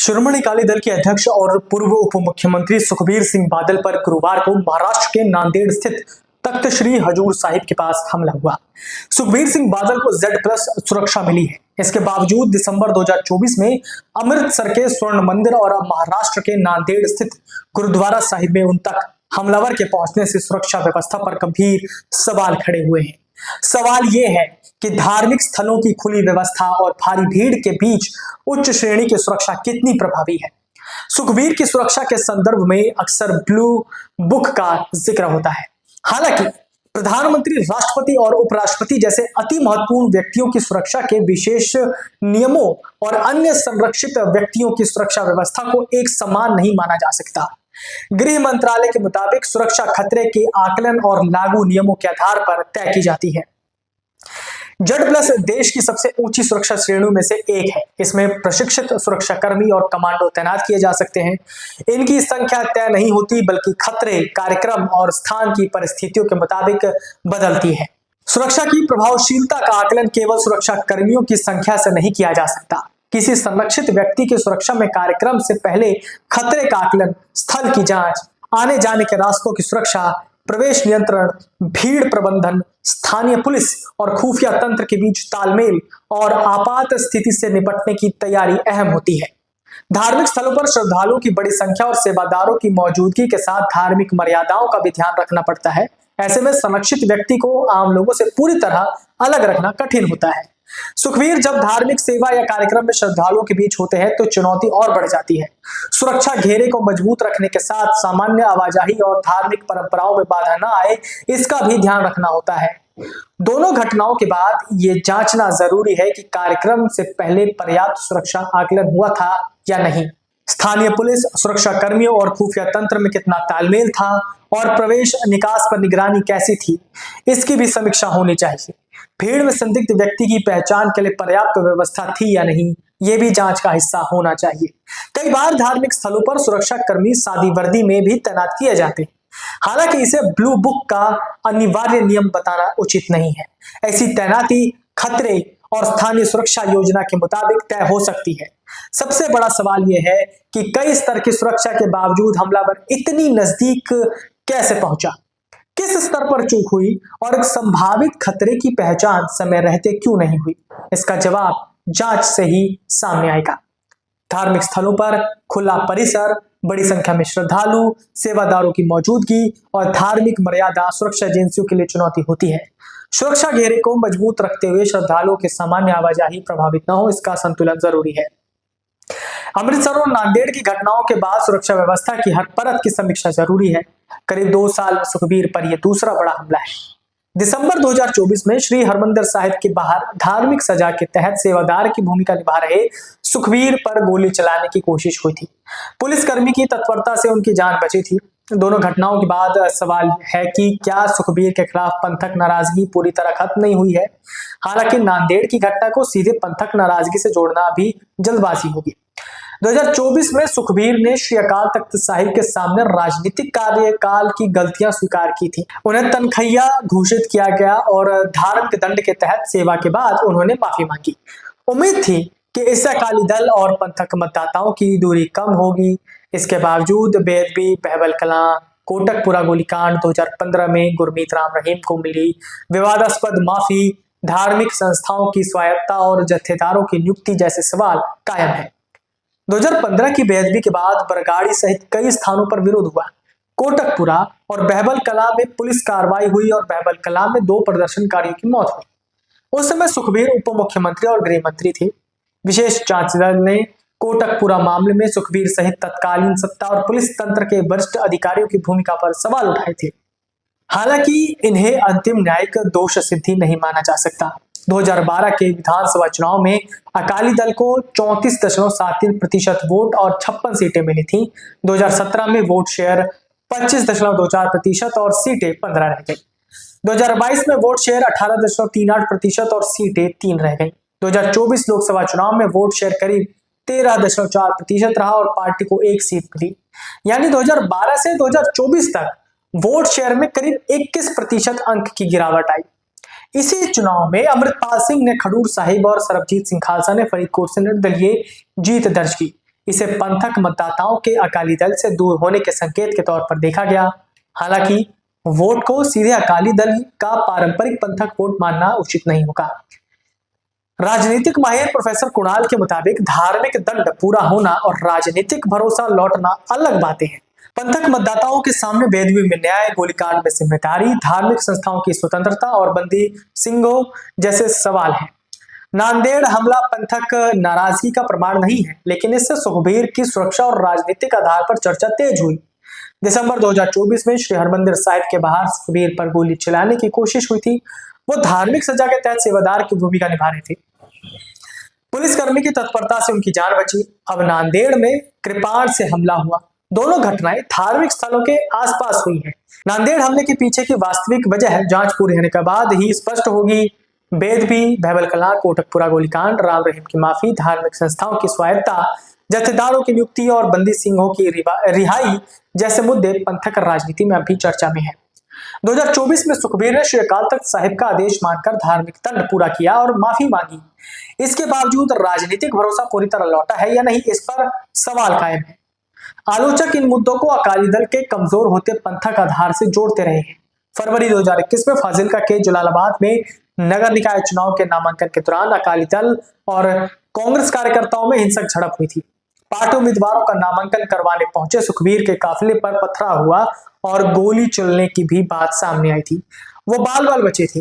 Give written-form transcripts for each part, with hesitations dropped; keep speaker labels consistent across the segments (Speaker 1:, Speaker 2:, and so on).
Speaker 1: शिरोमणि अकाली दल के अध्यक्ष और पूर्व उप मुख्यमंत्री सुखबीर सिंह बादल पर गुरुवार को महाराष्ट्र के नांदेड़ स्थित तख्त श्री हजूर साहिब के पास हमला हुआ। सुखबीर सिंह बादल को Z+ सुरक्षा मिली है। इसके बावजूद दिसंबर 2024 में अमृतसर के स्वर्ण मंदिर और अब महाराष्ट्र के नांदेड़ स्थित गुरुद्वारा साहिब में उन तक हमलावर के पहुंचने से सुरक्षा व्यवस्था पर गंभीर सवाल खड़े हुए हैं। सवाल ये है कि धार्मिक स्थलों की खुली व्यवस्था और भारी भीड़ के बीच उच्च श्रेणी की सुरक्षा कितनी प्रभावी है। सुखबीर की सुरक्षा के संदर्भ में अक्सर ब्लू बुक का जिक्र होता है। हालांकि प्रधानमंत्री, राष्ट्रपति और उपराष्ट्रपति जैसे अति महत्वपूर्ण व्यक्तियों की सुरक्षा के विशेष नियमों और अन्य संरक्षित व्यक्तियों की सुरक्षा व्यवस्था को एक समान नहीं माना जा सकता। गृह मंत्रालय के मुताबिक सुरक्षा खतरे के आकलन और लागू नियमों के आधार पर तय की जाती है। Z+ देश की सबसे ऊंची सुरक्षा श्रेणियों में से एक है। इसमें प्रशिक्षित सुरक्षाकर्मी और कमांडो तैनात किए जा सकते हैं। इनकी संख्या तय नहीं होती, बल्कि खतरे, कार्यक्रम और स्थान की परिस्थितियों के मुताबिक बदलती है। सुरक्षा की प्रभावशीलता का आकलन केवल सुरक्षा कर्मियों की संख्या से नहीं किया जा सकता। किसी संरक्षित व्यक्ति की सुरक्षा में कार्यक्रम से पहले खतरे का आकलन, स्थल की जांच, आने जाने के रास्तों की सुरक्षा, प्रवेश नियंत्रण, भीड़ प्रबंधन, स्थानीय पुलिस और खुफिया तंत्र के बीच तालमेल और आपात स्थिति से निपटने की तैयारी अहम होती है। धार्मिक स्थलों पर श्रद्धालुओं की बड़ी संख्या और सेवादारों की मौजूदगी के साथ धार्मिक मर्यादाओं का भी ध्यान रखना पड़ता है। ऐसे में संरक्षित व्यक्ति को आम लोगों से पूरी तरह अलग रखना कठिन होता है। सुखबीर जब धार्मिक सेवा या कार्यक्रम में श्रद्धालुओं के बीच होते हैं तो चुनौती और बढ़ जाती है। सुरक्षा घेरे को मजबूत रखने के साथ सामान्य आवाजाही और धार्मिक परंपराओं में बाधा न आए, इसका भी ध्यान रखना होता है। दोनों घटनाओं के बाद ये जांचना जरूरी है कि कार्यक्रम से पहले पर्याप्त सुरक्षा आकलन हुआ था या नहीं। स्थानीय पुलिस, सुरक्षा कर्मियों और खुफिया तंत्र में कितना तालमेल था और प्रवेश निकास पर निगरानी कैसी थी, इसकी भी समीक्षा होनी चाहिए। भीड़ में संदिग्ध व्यक्ति की पहचान के लिए पर्याप्त व्यवस्था थी या नहीं, ये भी जांच का हिस्सा होना चाहिए। कई बार धार्मिक स्थलों पर सुरक्षा कर्मी सादी वर्दी में भी तैनात किए जाते हैं। हालांकि इसे ब्लू बुक का अनिवार्य नियम बताना उचित नहीं है। ऐसी तैनाती खतरे और स्थानीय सुरक्षा योजना के मुताबिक तय हो सकती है। सबसे बड़ा सवाल यह है कि कई स्तर की सुरक्षा के बावजूद हमलावर इतनी नजदीक कैसे पहुंचा, किस स्तर पर चूक हुई और एक संभावित खतरे की पहचान समय रहते क्यों नहीं हुई। इसका जवाब जांच से ही सामने आएगा। धार्मिक स्थलों पर खुला परिसर, बड़ी संख्या में श्रद्धालु, सेवादारों की मौजूदगी और धार्मिक मर्यादा सुरक्षा एजेंसियों के लिए चुनौती होती है। सुरक्षा घेरे को मजबूत रखते हुए श्रद्धालुओं की सामान्य आवाजाही प्रभावित न हो, इसका संतुलन जरूरी है। अमृतसर और नांदेड़ की घटनाओं के बाद सुरक्षा व्यवस्था की हर परत की समीक्षा जरूरी है। करीब 2 साल में सुखबीर पर यह दूसरा बड़ा हमला है। दिसंबर 2024 में श्री हरमंदिर साहिब के बाहर धार्मिक सजा के तहत सेवादार की भूमिका निभा रहे सुखबीर पर गोली चलाने की कोशिश हुई थी। पुलिसकर्मी की तत्परता से उनकी जान बची थी। दोनों घटनाओं के बाद सवाल है कि क्या सुखबीर के खिलाफ पंथक नाराजगी पूरी तरह खत्म नहीं हुई है। हालांकि नांदेड़ की घटना को सीधे पंथक नाराजगी से जोड़ना भी जल्दबाजी होगी। 2024 में सुखबीर ने श्री अकाल तख्त साहिब के सामने राजनीतिक कार्यकाल की गलतियां स्वीकार की थी। उन्हें तनखैया घोषित किया गया और धार्मिक दंड के तहत सेवा के बाद उन्होंने माफी मांगी। उम्मीद थी कि इससे अकाली दल और पंथक मतदाताओं की दूरी कम होगी। इसके बावजूद बेदबी, बहबलकलां, कोटकपुरा गोलीकांड, 2015 में गुरमीत राम रहीम को मिली विवादास्पद माफी, धार्मिक संस्थाओं की स्वायत्ता और जत्थेदारों की नियुक्ति जैसे सवाल कायम है। 2015 की बेअदबी के बाद बरगाड़ी सहित कई स्थानों पर विरोध हुआ। कोटकपुरा और बहबलकलां में पुलिस कार्रवाई हुई और बहबलकलां में 2 प्रदर्शनकारियों की मौत हुई। उस समय सुखबीर उप मुख्यमंत्री और गृह मंत्री थे। विशेष जांच दल ने कोटकपुरा मामले में सुखबीर सहित तत्कालीन सत्ता और पुलिस तंत्र के वरिष्ठ अधिकारियों की भूमिका पर सवाल उठाए थे। हालांकि इन्हें अंतिम न्यायिक दोष सिद्धि नहीं माना जा सकता। 2012 के विधानसभा चुनाव में अकाली दल को 34.73% वोट और 56 सीटें मिली थी। 2017 में वोट शेयर 25.24% और सीटें 15 रह गई। 2022 में वोट शेयर 18.38% और सीटें 3 रह गई। 2024 लोकसभा चुनाव में वोट शेयर करीब 13.4% रहा और पार्टी को 1 सीट मिली। यानी 2012 से 2024 तक वोट शेयर में करीब 21% अंक की गिरावट आई। इसी चुनाव में अमृतपाल सिंह ने खडूर साहिब और सरबजीत सिंह खालसा ने फरीदकोट से निर्दलीय जीत दर्ज की। इसे पंथक मतदाताओं के अकाली दल से दूर होने के संकेत के तौर पर देखा गया। हालांकि वोट को सीधे अकाली दल का पारंपरिक पंथक वोट मानना उचित नहीं होगा। राजनीतिक माहिर प्रोफेसर कुणाल के मुताबिक धार्मिक दंड पूरा होना और राजनीतिक भरोसा लौटना अलग बातें हैं। पंथक मतदाताओं के सामने बेदवी में न्याय, गोलीकांड में जिम्मेदारी, धार्मिक संस्थाओं की स्वतंत्रता और बंदी सिंघों जैसे सवाल हैं। नांदेड़ हमला पंथक नाराजगी का प्रमाण नहीं है, लेकिन इससे सुखबीर की सुरक्षा और राजनीतिक आधार पर चर्चा तेज हुई। दिसंबर 2024 में श्री हरमंदिर साहिब के बाहर सुखबीर पर गोली चलाने की कोशिश हुई थी। वो धार्मिक सजा के तहत सेवादार की भूमिका निभा रहे थे। पुलिसकर्मी की तत्परता से उनकी जान बची। अब नांदेड़ में कृपाण से हमला हुआ। दोनों घटनाएं धार्मिक स्थलों के आसपास हुई हैं। नांदेड़ हमले के पीछे की वास्तविक वजह जांच पूरी होने के बाद ही स्पष्ट होगी। बेदवी, बहबलकलां, कोटकपुरा गोलीकांड, राम रहीम की माफी, धार्मिक संस्थाओं की स्वायत्ता, जत्थेदारों की नियुक्ति और बंदी सिंहों की रिहाई जैसे मुद्दे पंथक राजनीति में अभी चर्चा में है। 2024 में सुखबीर ने श्री अकाल तख्त साहिब का आदेश मानकर धार्मिक दंड पूरा किया और माफी मांगी। इसके बावजूद राजनीतिक भरोसा पूरी तरह लौटा है या नहीं, इस पर सवाल कायम है। आलोचक इन मुद्दों को अकाली दल के कमजोर होते पंथक आधार से जोड़ते रहे हैं। फरवरी 2021 में फाजिल्का के जलालाबाद में नगर निकाय चुनाव के नामांकन के दौरान अकाली दल और कांग्रेस कार्यकर्ताओं में हिंसक झड़प हुई थी। पार्टी उम्मीदवारों का नामांकन करवाने पहुंचे सुखबीर के काफिले पर पथराव हुआ और गोली चलने की भी बात सामने आई थी। वो बाल बाल बचे थे।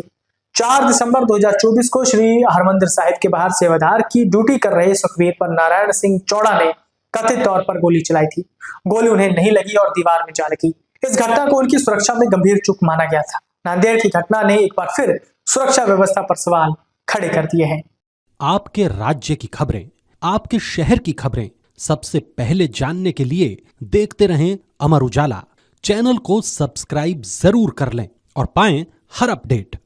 Speaker 1: 4 दिसंबर 2024 को श्री हरमंदिर साहिब के बाहर सेवादार की ड्यूटी कर रहे सुखबीर पर नारायण सिंह चौड़ा ने कथित तौर पर गोली चलाई थी। गोली उन्हें नहीं लगी और दीवार में जा लगी। इस घटना को उनकी सुरक्षा में गंभीर चूक माना गया था। नांदेड़ की घटना ने एक बार फिर सुरक्षा व्यवस्था पर सवाल खड़े कर दिए हैं।
Speaker 2: आपके राज्य की खबरें, आपके शहर की खबरें सबसे पहले जानने के लिए देखते रहें अमर उजाला। चैनल को सब्सक्राइब जरूर कर लें और पाएं हर अपडेट।